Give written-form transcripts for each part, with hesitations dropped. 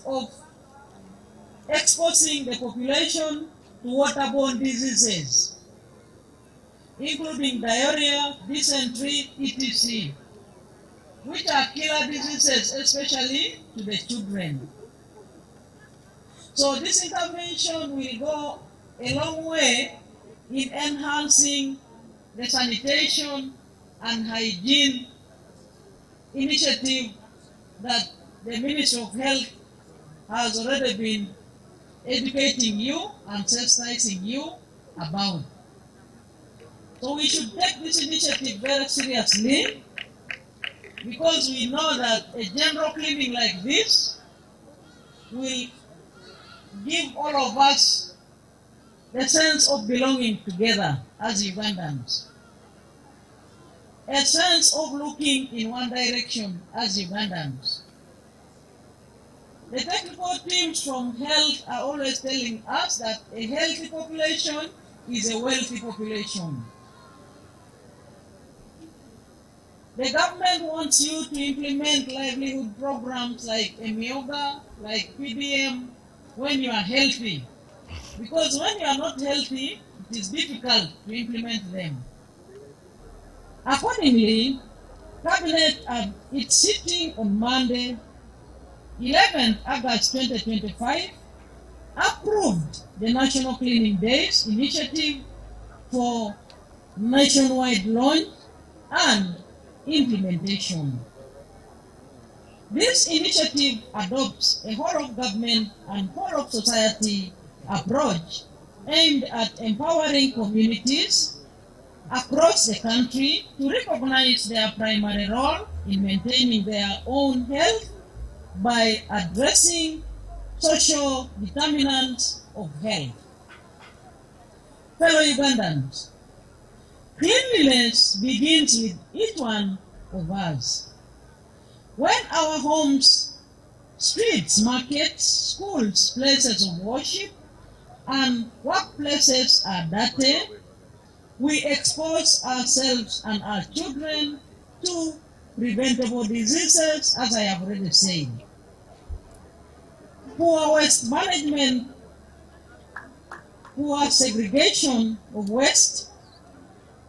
of exposing the population to waterborne diseases, including diarrhea, dysentery, etc., which are killer diseases, especially to the children. So this intervention will go a long way in enhancing the sanitation and hygiene initiative that the Ministry of Health has already been educating you and sensitizing you about. So we should take this initiative very seriously, because we know that a general cleaning like this will give all of us the sense of belonging together as Ugandans, a sense of looking in one direction as Ugandans. The technical teams from health are always telling us that a healthy population is a wealthy population. The government wants you to implement livelihood programs like Emioga, like PDM, when you are healthy. Because when you are not healthy, it is difficult to implement them. Accordingly, Cabinet at its sitting on Monday, 11th August 2025, approved the National Cleaning Days initiative for nationwide launch and implementation. This initiative adopts a whole-of-government and whole-of-society approach aimed at empowering communities across the country to recognize their primary role in maintaining their own health by addressing social determinants of health. Fellow Ugandans, cleanliness begins with each one of us. When our homes, streets, markets, schools, places of worship, and workplaces are dirty, we expose ourselves and our children to preventable diseases, as I have already said. Poor waste management, poor segregation of waste,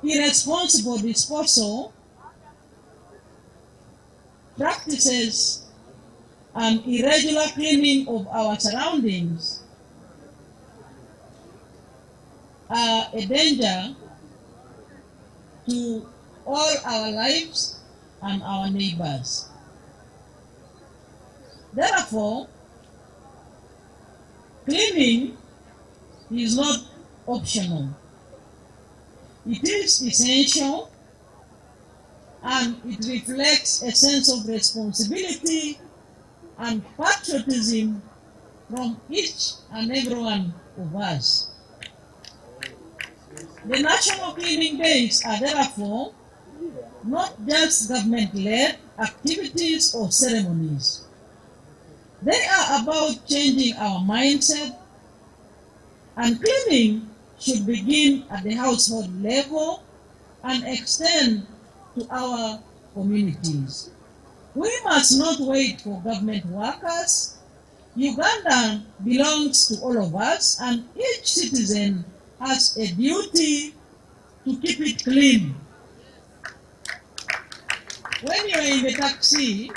irresponsible disposal practices, and irregular cleaning of our surroundings are a danger to all our lives and our neighbors. Therefore, cleaning is not optional. It is essential, and it reflects a sense of responsibility and patriotism from each and every one of us. The National Cleaning Days are therefore not just government-led activities or ceremonies. They are about changing our mindset, and cleaning should begin at the household level and extend to our communities. We must not wait for government workers. Uganda belongs to all of us, and each citizen has a duty to keep it clean. When you are in the taxi,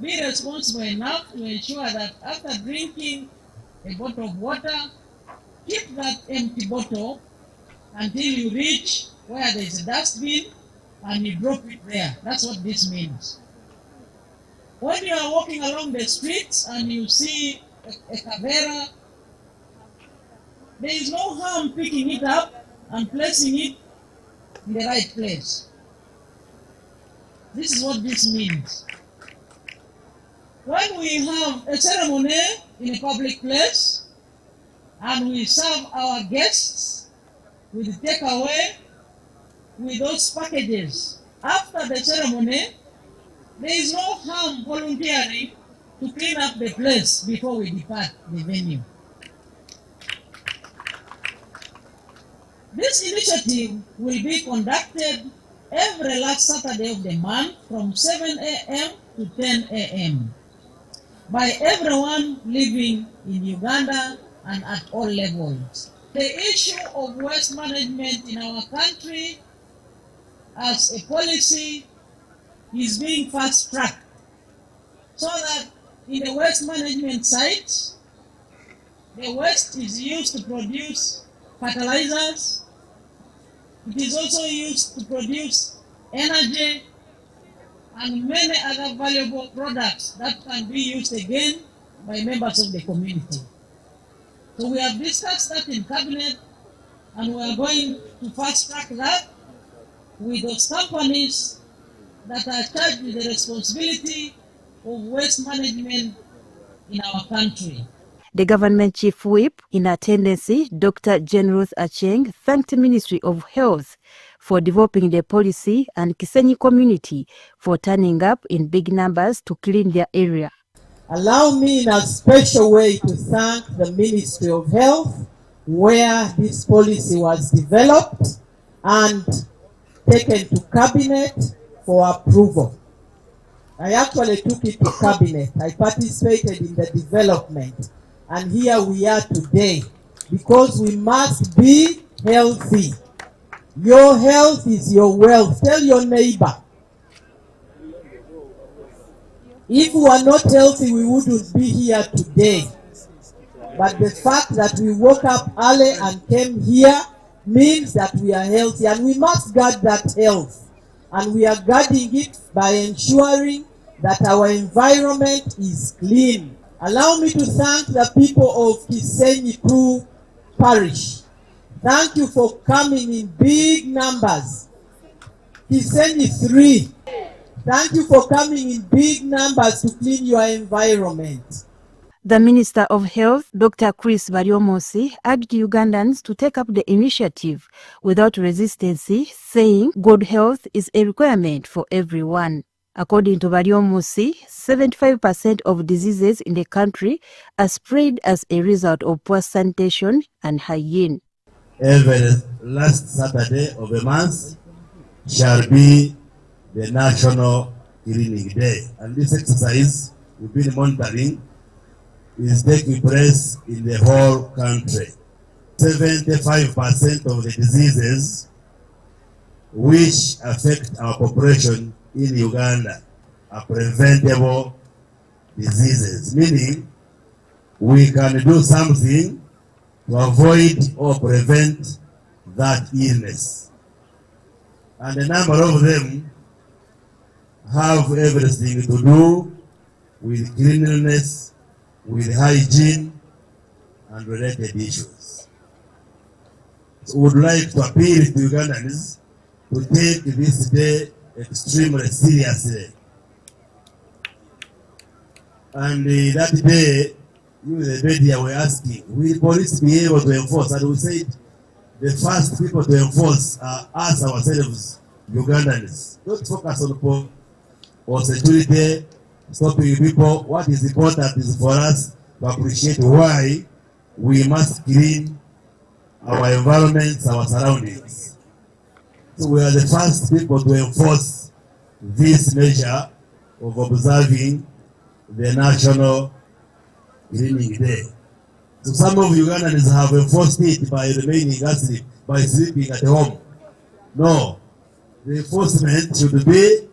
be responsible enough to ensure that after drinking a bottle of water, keep that empty bottle until you reach where there is a dustbin and you drop it there. That's what this means. When you are walking along the streets and you see a cavera, there is no harm picking it up and placing it in the right place. This is what this means. When we have a ceremony in a public place and we serve our guests with takeaway with those packages, after the ceremony, there is no harm volunteering to clean up the place before we depart the venue. This initiative will be conducted every last Saturday of the month from 7 a.m. to 10 a.m. by everyone living in Uganda and at all levels. The issue of waste management in our country as a policy is being fast-tracked so that in the waste management sites, the waste is used to produce fertilizers. It is also used to produce energy and many other valuable products that can be used again by members of the community. So we have discussed that in Cabinet, and we are going to fast track that with those companies that are charged with the responsibility of waste management in our country. The government chief whip in attendance, Dr. Jane Ruth Acheng, thanked the Ministry of Health for developing the policy and Kisenyi community for turning up in big numbers to clean their area. Allow me in a special way to thank the Ministry of Health, where this policy was developed and taken to Cabinet for approval. I actually took it to Cabinet. I participated in the development. And here we are today because we must be healthy. Your health is your wealth. Tell your neighbor. If we are not healthy, we wouldn't be here today. But the fact that we woke up early and came here means that we are healthy, and we must guard that health. And we are guarding it by ensuring that our environment is clean. Allow me to thank the people of Kisenyi 2 Parish. Thank you for coming in big numbers. Kisenyi 3. Thank you for coming in big numbers to clean your environment. The Minister of Health, Dr. Chris Baryomosi, urged Ugandans to take up the initiative without resistance, saying good health is a requirement for everyone. According to Baryomosi, 75% of diseases in the country are spread as a result of poor sanitation and hygiene. Every last Saturday of the month shall be the National Cleaning Day. And this exercise we've been monitoring is taking place in the whole country. 75% of the diseases which affect our population in Uganda are preventable diseases, meaning we can do something to avoid or prevent that illness. And a number of them have everything to do with cleanliness, with hygiene, and related issues. So we would like to appeal to Ugandans to take this day extremely seriously. And that day, you, the media, were asking, will police be able to enforce? And we said, the first people to enforce are us ourselves, Ugandans. Don't focus on police or security, stopping people. What is important is for us to appreciate why we must clean our environments, our surroundings. So we are the first people to enforce this measure of observing the National Cleaning Day. So some of Ugandans have enforced it by remaining asleep, by sleeping at home. No, the enforcement should be,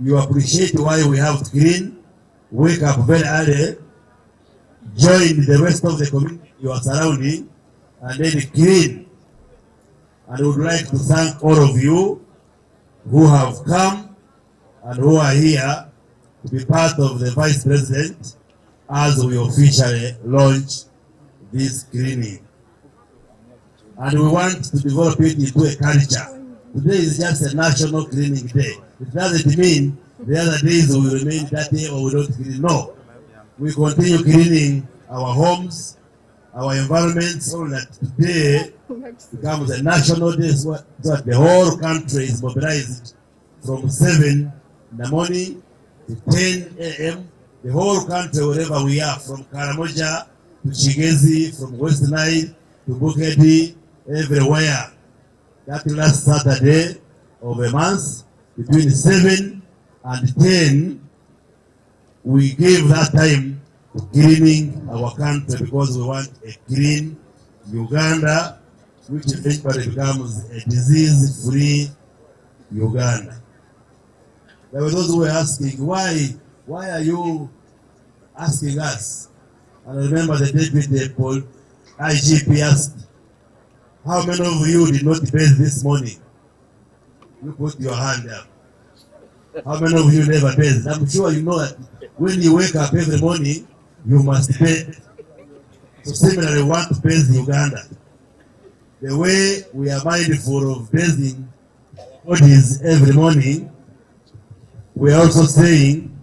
you appreciate why we have to clean, wake up very early, join the rest of the community you are surrounding, and then clean. And I would like to thank all of you who have come and who are here to be part of the Vice President as we officially launch this cleaning. And we want to develop it into a culture. Today is just a National Cleaning Day. It doesn't mean the other days we will remain dirty or we don't clean. No. We continue cleaning our homes, our environment, so that today becomes a national day, so that the whole country is mobilized from 7 in the morning to 10 a.m. The whole country, wherever we are, from Karamoja to Chigezi, from West Nile to Bukedi, everywhere. That last Saturday of a month, between 7 and 10, we gave that time to cleaning our country because we want a clean Uganda, which eventually becomes a disease-free Uganda. There were those who were asking, why are you asking us? And I remember the deputy IGP asked, how many of you did not bathe this morning? You put your hand up. How many of you never bathed? I'm sure you know that when you wake up every morning, you must bathe. So similarly, we want to bathe Uganda. The way we are mindful of bathing bodies every morning, we are also saying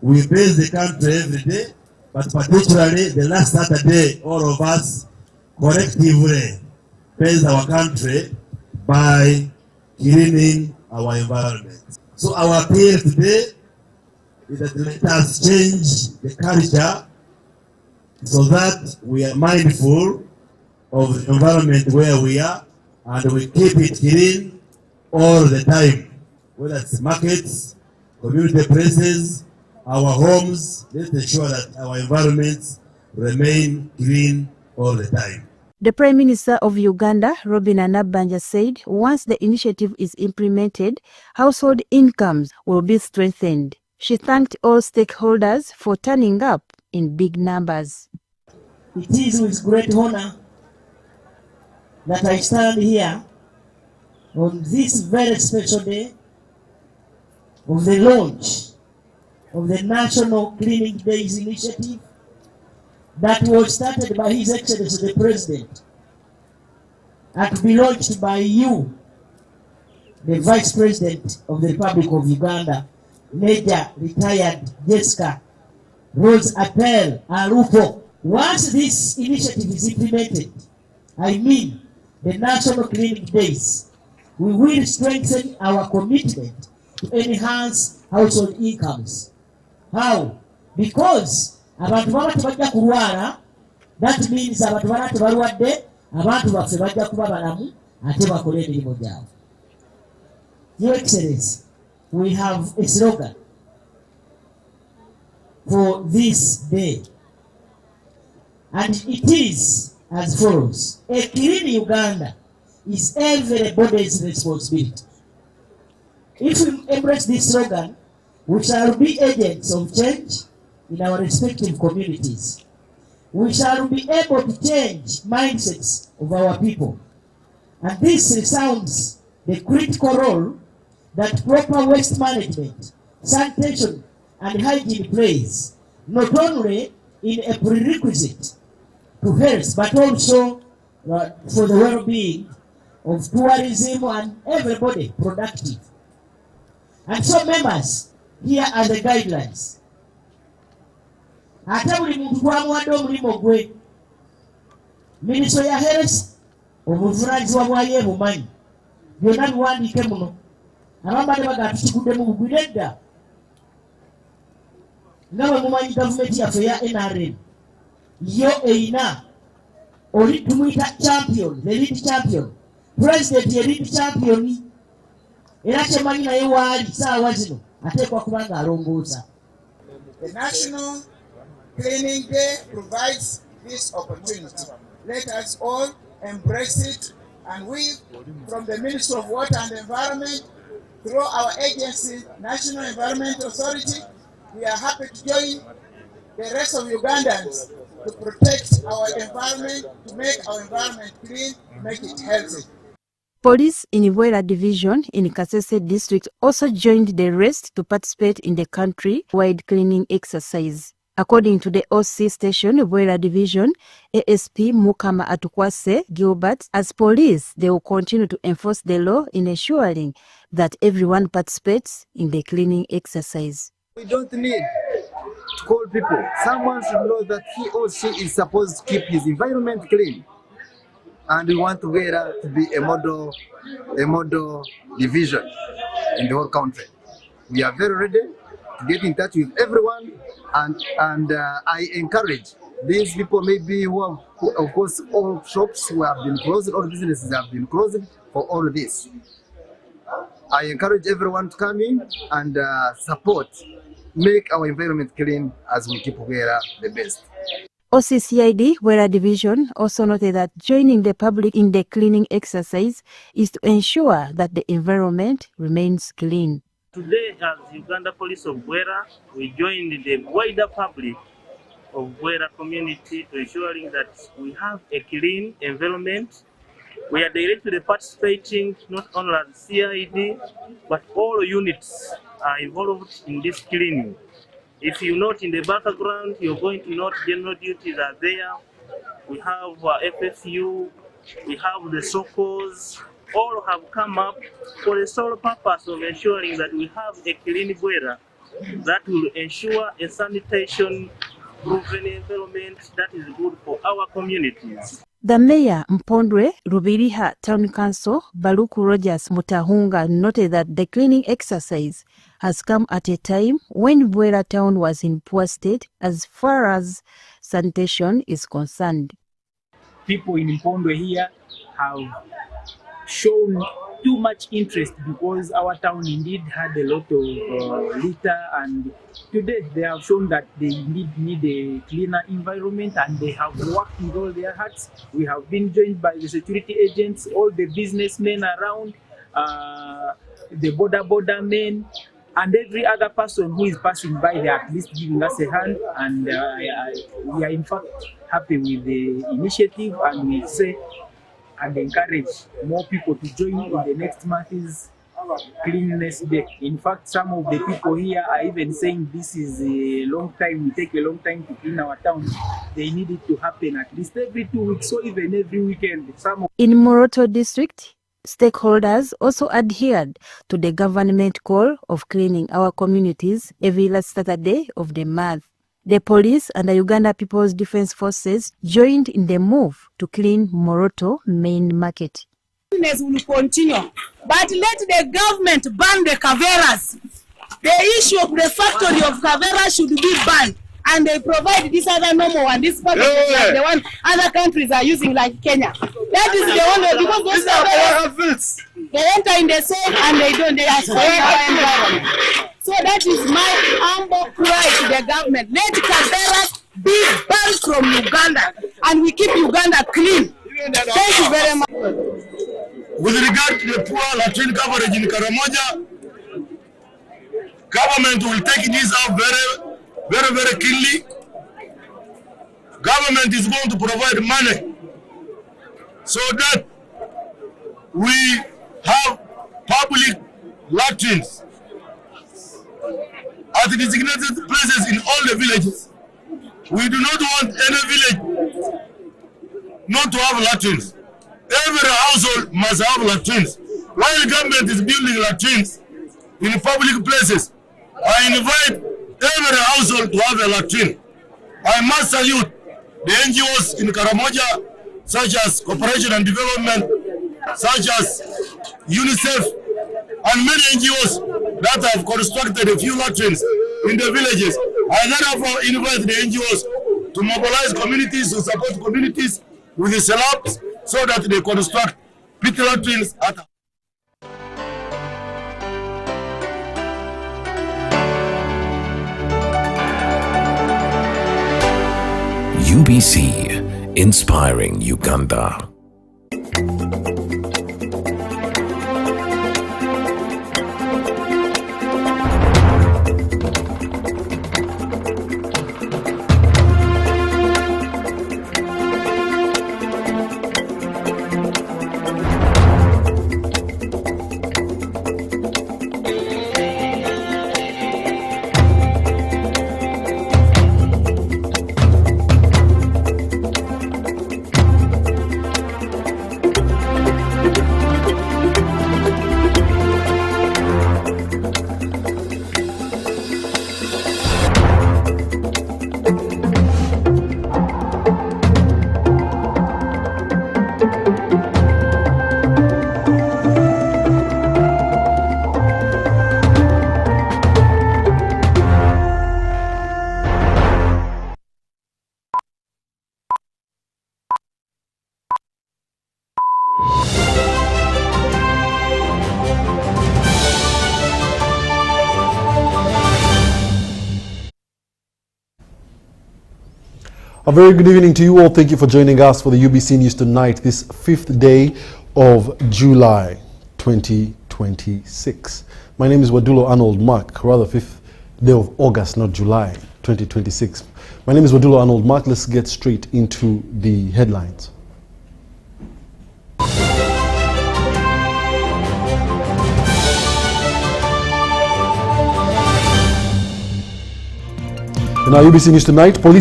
we bathe the country every day, but particularly the last Saturday, all of us collectively bathe our country by cleaning our environment. So our appeal today is that let us change the culture so that we are mindful of the environment where we are and we keep it clean all the time, whether it's markets, community places, our homes. Let's ensure that our environments remain clean all the time. The Prime Minister of Uganda, Robin Nabbanja, said once the initiative is implemented, household incomes will be strengthened. She thanked all stakeholders for turning up in big numbers. It is with great honor that I stand here on this very special day of the launch of the National Cleaning Days initiative that was started by His Excellency the President and to be launched by you, the Vice President of the Republic of Uganda, Major Retired Jessica Rose Appel Arupo. Once this initiative is implemented, I mean the National Cleaning Days, we will strengthen our commitment to enhance household incomes. How? Because abantu baba tebajja kulwala, that means abantu baba tebalwadde, abantu baffe bajja kuba balamu ate bakole emirimu gyabwe. Your Excellency, we have a slogan for this day, and it is as follows: a clean Uganda is everybody's responsibility. If we embrace this slogan, we shall be agents of change in our respective communities. We shall be able to change mindsets of our people. And this resounds the critical role that proper waste management, sanitation, and hygiene plays, not only in a prerequisite to health, but also for the well-being of tourism and everybody productive. And so members, here are the guidelines. Ate buli muntu twamuwadde omulimo gwe. Minisitule ya health obuvunaanyizibwa bwayo ebumanyi. Byonna biwandiike muno. Abambadde baga tukiguddemu bugwire dda. Nga bwe mumanyi gavumenti yaffe ya NRM yo eyina oli tumuyita champion, the lead champion. President ye lead champion. Era kyemanyi naye waali saawa zino ateekwa kuba ng'alongoosa. The National Cleaning Day provides this opportunity. Let us all embrace it, and we, from the Ministry of Water and Environment, through our agency, National Environment Authority, we are happy to join the rest of Ugandans to protect our environment, to make our environment clean, make it healthy. Police in Bwera Division in Kasese District also joined the rest to participate in the country-wide cleaning exercise. According to the OC station, Bwera Division, ASP Mukama Atukwase Gilbert, as police, they will continue to enforce the law in ensuring that everyone participates in the cleaning exercise. We don't need to call people. Someone should know that he or she is supposed to keep his environment clean. And we want Bwera to be a model division in the whole country. We are very ready to get in touch with everyone, and I encourage these people, maybe who of course all shops who have been closed, all businesses have been closed for all this. I encourage everyone to come in and support make our environment clean as we keep Bwera the best. OCCID Bwera Division also noted that joining the public in the cleaning exercise is to ensure that the environment remains clean. Today, as Uganda Police of Bwera, we joined the wider public of Bwera community to ensuring that we have a clean environment. We are directly participating not only as CID, but all units are involved in this cleaning. If you note in the background, you're going to note general duties are there. We have FFU, we have the SOCOs, all have come up for the sole purpose of ensuring that we have a clean Bwera that will ensure a sanitation proven environment that is good for our communities. The Mayor Mpondwe Rubiriha Town Council Baluku Rogers Mutahunga noted that the cleaning exercise has come at a time when Bwera town was in poor state as far as sanitation is concerned. People in Mpondwe here have shown too much interest because our town indeed had a lot of litter, and today they have shown that they indeed need a cleaner environment, and they have worked with all their hearts. We have been joined by the security agents, all the businessmen around, the border men, and every other person who is passing by. They are at least giving us a hand, and we are in fact happy with the initiative, and we say and encourage more people to join in the next month's cleanliness day. In fact, some of the people here are even saying this is a long time, we take a long time to clean our town. They need it to happen at least every 2 weeks or even every weekend. In Moroto district, stakeholders also adhered to the government call of cleaning our communities every last Saturday of the month. The police and the Uganda People's Defense Forces joined in the move to clean Moroto main market. Business will continue, but let the government ban the caveras. The issue of the factory of caveras should be banned, and they provide this other normal one, this packages like the one other countries are using, like Kenya. That is the only, because those caveras, they enter in the same and they don't, they are spoiling our environment. So that is my humble cry to the government. Let caveras be banned from Uganda, and we keep Uganda clean. Thank you very much. With regard to the poor latrine coverage in Karamoja, government will take this out very keenly. Government is going to provide money so that we have public latrines at designated places in all the villages. We do not want any village not to have latrines. Every household must have latrines. While the government is building latrines in public places, I invite every household to have a latrine. I must salute the NGOs in Karamoja, such as Cooperation and Development, such as UNICEF, and many NGOs that have constructed a few latrines in the villages. I therefore invite the NGOs to mobilize communities, to support communities with the slabs so that they construct pit latrines at UBC, inspiring Uganda. A very good evening to you all. Thank you for joining us for the UBC News Tonight, this 5th day of July 2026. My name is Wadulo Arnold Mark, rather 5th day of August, not July 2026. My name is Wadulo Arnold Mark. Let's get straight into the headlines. In our UBC News Tonight, police